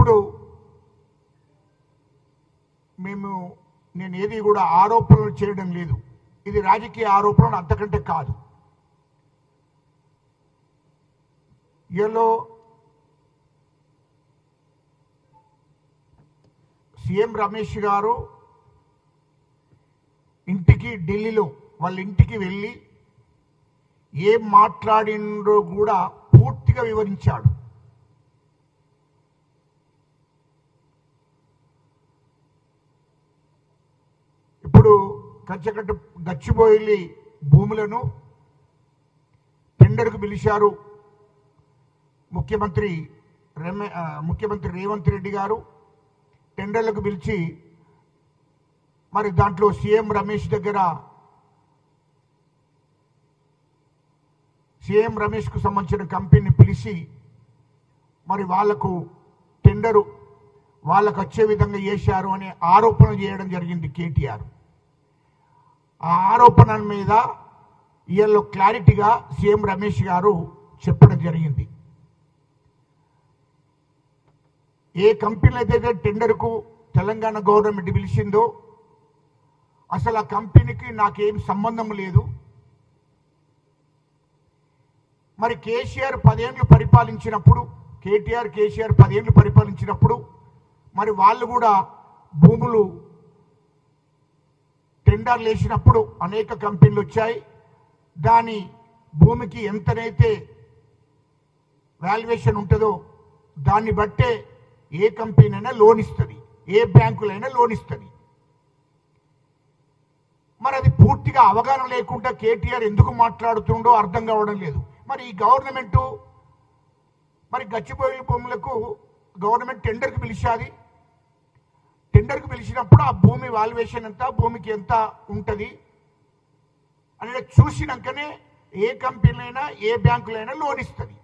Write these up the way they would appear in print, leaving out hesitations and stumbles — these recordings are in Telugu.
ఇప్పుడు నేను ఏది కూడా ఆరోపణలు చేయడం లేదు, ఇది రాజకీయ ఆరోపణలు అంతకంటే కాదు. ఈలో సీఎం రమేష్ గారు ఇంటికి ఢిల్లీలో వాళ్ళ ఇంటికి వెళ్ళి ఏం మాట్లాడిండ్రో కూడా పూర్తిగా వివరించాడు. ఇప్పుడు కంచకట్ట గచ్చిబౌలి భూములను టెండర్కు పిలిచారు ముఖ్యమంత్రి రేవంత్ రెడ్డి గారు. టెండర్లకు పిలిచి మరి దాంట్లో సీఎం రమేష్కు సంబంధించిన కంపెనీని పిలిచి మరి వాళ్లకు టెండరు వాళ్ళకు వచ్చే విధంగా చేశారు అనే ఆరోపణ చేయడం జరిగింది కేటీఆర్. ఆ ఆరోపణల మీద ఇవాళ క్లారిటీగా సీఎం రమేష్ గారు చెప్పడం జరిగింది. ఏ కంపెనీలు అయితే టెండర్కు తెలంగాణ గవర్నమెంట్ పిలిచిందో అసలు ఆ కంపెనీకి నాకేం సంబంధం లేదు. మరి కేసీఆర్ 10 ఏళ్ళు పరిపాలించినప్పుడు కేసీఆర్ 10 ఏళ్ళు పరిపాలించినప్పుడు మరి వాళ్ళు కూడా భూములు టెండర్లు వేసినప్పుడు అనేక కంపెనీలు వచ్చాయి. దాని భూమికి ఎంతనైతే వాల్యుయేషన్ ఉంటుందో దాన్ని బట్టే ఏ కంపెనీ అయినా లోన్ ఇస్తుంది, ఏ బ్యాంకులైనా లోన్ ఇస్తుంది. మరి అది పూర్తిగా అవగాహన లేకుండా కేటీఆర్ ఎందుకు మాట్లాడుతుండో అర్థం కావడం లేదు. మరి ఈ గవర్నమెంటు మరి గచ్చిబౌలి భూములకు గవర్నమెంట్ టెండర్కి పిలిచాది. టెండర్కి పిలిచినప్పుడు ఆ భూమి వాల్యుయేషన్ ఎంత, భూమికి ఎంత ఉంటుంది అనేది చూసినాకనే ఏ కంపెనీలైనా ఏ బ్యాంకులైనా లోన్ ఇస్తుంది.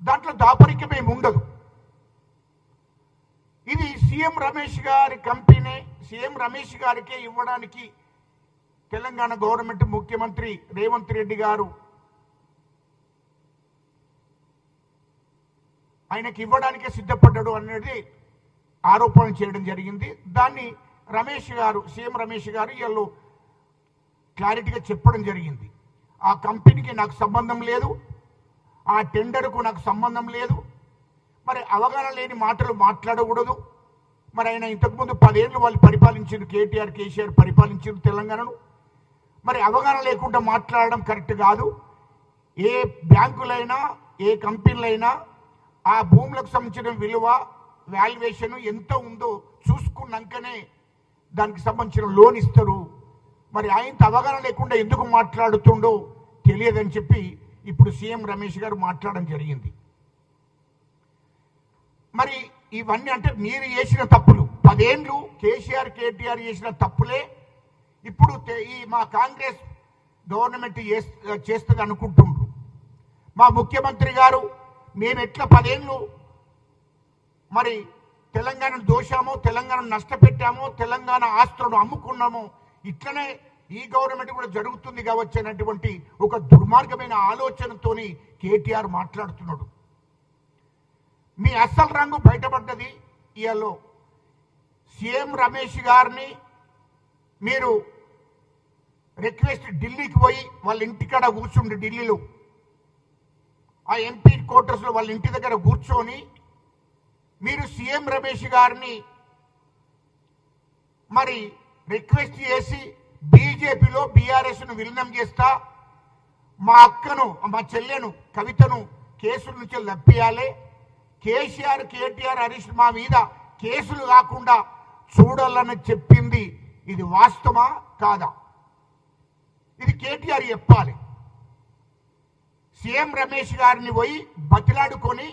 దాంట్లో దాపరికం ఏమి ఉండదు. ఇది సీఎం రమేష్ గారి కంపెనీ, సీఎం రమేష్ గారికే ఇవ్వడానికి తెలంగాణ గవర్నమెంట్ ముఖ్యమంత్రి రేవంత్ రెడ్డి గారు ఆయనకి ఇవ్వడానికే సిద్ధపడ్డాడు అనేది ఆరోపణ చేయడం జరిగింది. దాన్ని సీఎం రమేష్ గారు వీళ్ళు క్లారిటీగా చెప్పడం జరిగింది. ఆ కంపెనీకి నాకు సంబంధం లేదు, ఆ టెండర్కు నాకు సంబంధం లేదు. మరి అవగాహన లేని మాటలు మాట్లాడకూడదు. మరి ఆయన ఇంతకుముందు 10 ఏళ్ళు వాళ్ళు పరిపాలించారు, కేసీఆర్ పరిపాలించారు తెలంగాణను. మరి అవగాహన లేకుండా మాట్లాడడం కరెక్ట్ కాదు. ఏ బ్యాంకులైనా ఏ కంపెనీలైనా ఆ భూములకు సంబంధించిన విలువ వాల్యుయేషన్ ఎంత ఉందో చూసుకున్నాకనే దానికి సంబంధించిన లోన్ ఇస్తారు. మరి ఆయనతో అవగాహన లేకుండా ఎందుకు మాట్లాడుతుండో తెలియదని చెప్పి ఇప్పుడు సీఎం రమేష్ గారు మాట్లాడడం జరిగింది. మరి ఇవన్నీ అంటే మీరు చేసిన తప్పులు, 10 ఏళ్ళు కేటీఆర్ చేసిన తప్పులే ఇప్పుడు ఈ మా కాంగ్రెస్ గవర్నమెంట్ చేస్తుంది అనుకుంటుండ్రు. మా ముఖ్యమంత్రి గారు మేము ఎట్లా 10 ఏళ్ళు మరి తెలంగాణను దోషామో, తెలంగాణను నష్టపెట్టామో, తెలంగాణ ఆస్తులను అమ్ముకున్నామో ఇట్లనే ఈ గవర్నమెంట్ కూడా జరుగుతుంది కావచ్చు అన్నటువంటి ఒక దుర్మార్గమైన ఆలోచనతోని కేటీఆర్ మాట్లాడుతున్నాడు. మీ అసలు రంగు బయటపడ్డది. ఇవాళ సీఎం రమేష్ గారిని మీరు రిక్వెస్ట్ ఢిల్లీకి పోయి వాళ్ళ ఇంటికాడ కూర్చుండి, ఢిల్లీలో ఆ ఎంపీ క్వార్టర్స్లో వాళ్ళ ఇంటి దగ్గర కూర్చొని మీరు సీఎం రమేష్ గారిని మరి రిక్వెస్ట్ చేసి బీజేపీలో బీఆర్ఎస్ను విలీనం చేస్తా, మా అక్కను మా చెల్లెను కవితను కేసుల నుంచి లప్పియాలి, కేటీఆర్ హరీష్ మా మీద కేసులు కాకుండా చూడాలని చెప్పింది ఇది వాస్తవమా కాదా? ఇది కేటీఆర్ చెప్పాలి. సీఎం రమేష్ గారిని పోయి బతిలాడుకొని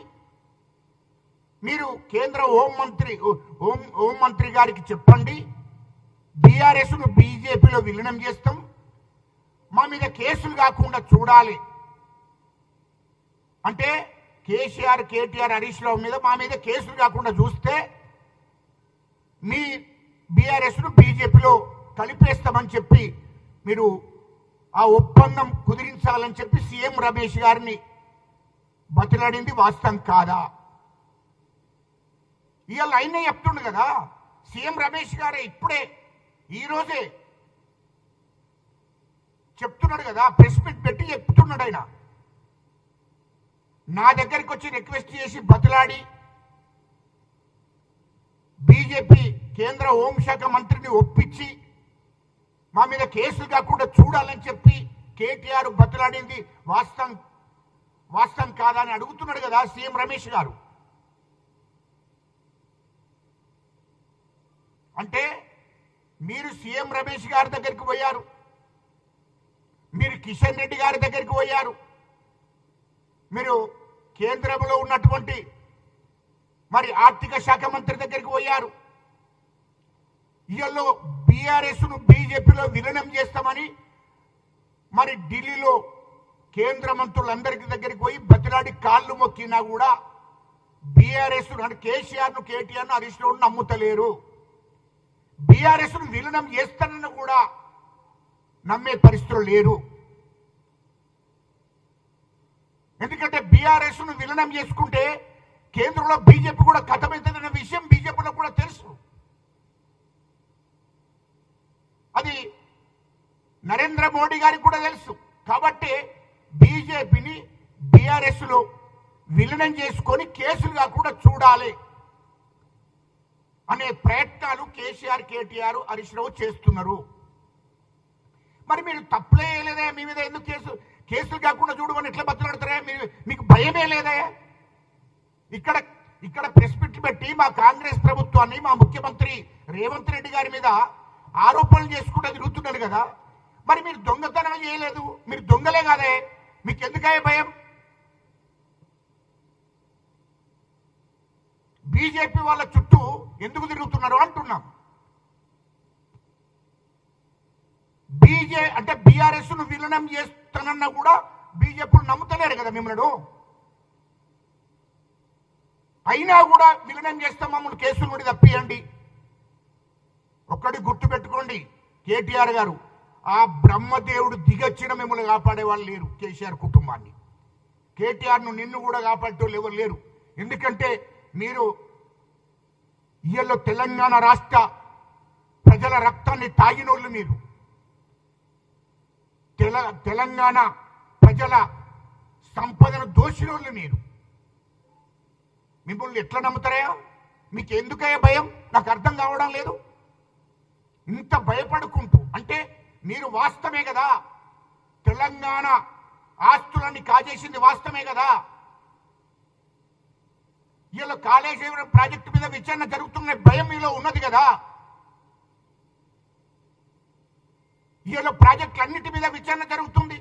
మీరు కేంద్ర హోంమంత్రి గారికి చెప్పండి, బీఆర్ఎస్ను బీజేపీలో విలీనం చేస్తాం, మా మీద కేసులు కాకుండా చూడాలి అంటే కేటీఆర్ హరీష్ రావు మీద మా మీద కేసులు కాకుండా చూస్తే మీ బీఆర్ఎస్ను బీజేపీలో కలిపేస్తామని చెప్పి మీరు ఆ ఒప్పందం కుదిరించాలని చెప్పి సీఎం రమేష్ గారిని బతిలాడింది వాస్తవం కాదా? ఇవాళ ఆయనే చెప్తుండు కదా, సీఎం రమేష్ గారే ఇప్పుడే ఈరోజే చెప్తున్నాడు కదా, ప్రెస్ మీట్ పెట్టి చెప్తున్నాడు ఆయన. నా దగ్గరికి వచ్చి రిక్వెస్ట్ చేసి బతిలాడి బీజేపీ కేంద్ర హోంశాఖ మంత్రిని ఒప్పించి మా మీద కేసులు కాకుండా చూడాలని చెప్పి కేటీఆర్ బతిలాడింది వాస్తవం కాదా అని అడుగుతున్నాడు కదా సీఎం రమేష్ గారు. అంటే మీరు సీఎం రమేష్ గారి దగ్గరికి పోయారు, మీరు కిషన్ రెడ్డి గారి దగ్గరికి పోయారు, మీరు కేంద్రంలో ఉన్నటువంటి మరి ఆర్థిక శాఖ మంత్రి దగ్గరికి పోయారు. ఇయల్లో బీఆర్ఎస్ను బీజేపీలో విలీనం చేస్తామని మరి ఢిల్లీలో కేంద్ర మంత్రులందరికీ దగ్గరికి పోయి బతిలాడి కాళ్ళు మొక్కినా కూడా బీఆర్ఎస్ అంటే కేసీఆర్ను కేటీఆర్ను హరీష్ రావును నమ్ముతలేరు. బీఆర్ఎస్ను విలీనం చేస్తానని కూడా నమ్మే పరిస్థితులు లేరు. ఎందుకంటే బీఆర్ఎస్ను విలీనం చేసుకుంటే కేంద్రంలో బీజేపీ కూడా ఖతమవుతుందన్న విషయం బీజేపీలో కూడా తెలుసు. అది నరేంద్ర మోడీ గారికి కూడా తెలుసు. కాబట్టి బీజేపీని బీఆర్ఎస్లో విలీనం చేసుకొని కేసులు కాకుండా చూడాలి అనే ప్రయత్నాలు కేసీఆర్ కేటీఆర్ హరీష్ రావు చేస్తున్నారు. మరి మీరు తప్పులే లేదే, మీ మీద ఎందుకు కేసులు కాకుండా చూడమని ఎట్లా బతులాడతారా? మీకు భయమే లేదా? ఇక్కడ ప్రెస్ మీట్ పెట్టి మా కాంగ్రెస్ ప్రభుత్వాన్ని మా ముఖ్యమంత్రి రేవంత్ రెడ్డి గారి మీద ఆరోపణలు చేసుకుంటూ తిరుగుతున్నారు కదా. మరి మీరు దొంగతనం చేయలేదు, మీరు దొంగలే కాదే, మీకు ఎందుకయ్యే భయం? బీజేపీ వాళ్ళ చుట్టూ ఎందుకు తిరుగుతున్నారు అంటున్నాం. అంటే బీఆర్ఎస్ ను విలీనం చేస్తానన్నా కూడా బీజేపీ నమ్ముతలేరు కదా మిమ్మల్ని. అయినా కూడా విలీనం చేస్తాం, మమ్మల్ని కేసులు నుండి తప్పియండి. ఒక్కడి గుర్తు పెట్టుకోండి కేటీఆర్ గారు, ఆ బ్రహ్మదేవుడు దిగొచ్చిన మిమ్మల్ని కాపాడే వాళ్ళు లేరు. కేసీఆర్ కుటుంబాన్ని, కేటీఆర్ను నిన్ను కూడా కాపాడేటోళ్ళు ఎవరు లేరు. ఎందుకంటే మీరు ఇయ్యలో తెలంగాణ రాష్ట్ర ప్రజల రక్తాన్ని తాగినోళ్ళు మీరు. తెలంగాణ ప్రజల సంపదను దోషినోళ్ళు మీరు. మిమ్మల్ని ఎట్లా నమ్ముతారయ్యా? మీకు ఎందుకయ్యా భయం? నాకు అర్థం కావడం లేదు. ఇంత భయపడుకుంటూ అంటే మీరు వాస్తవమే కదా, తెలంగాణ ఆస్తులన్నీ కాజేసింది వాస్తవమే కదా. ఇలా కాళేశ్వరం ప్రాజెక్టు మీద విచారణ జరుగుతున్న భయం మీలో ఉన్నది కదా. ఇలా ప్రాజెక్టులు అన్నిటి మీద విచారణ జరుగుతుంది.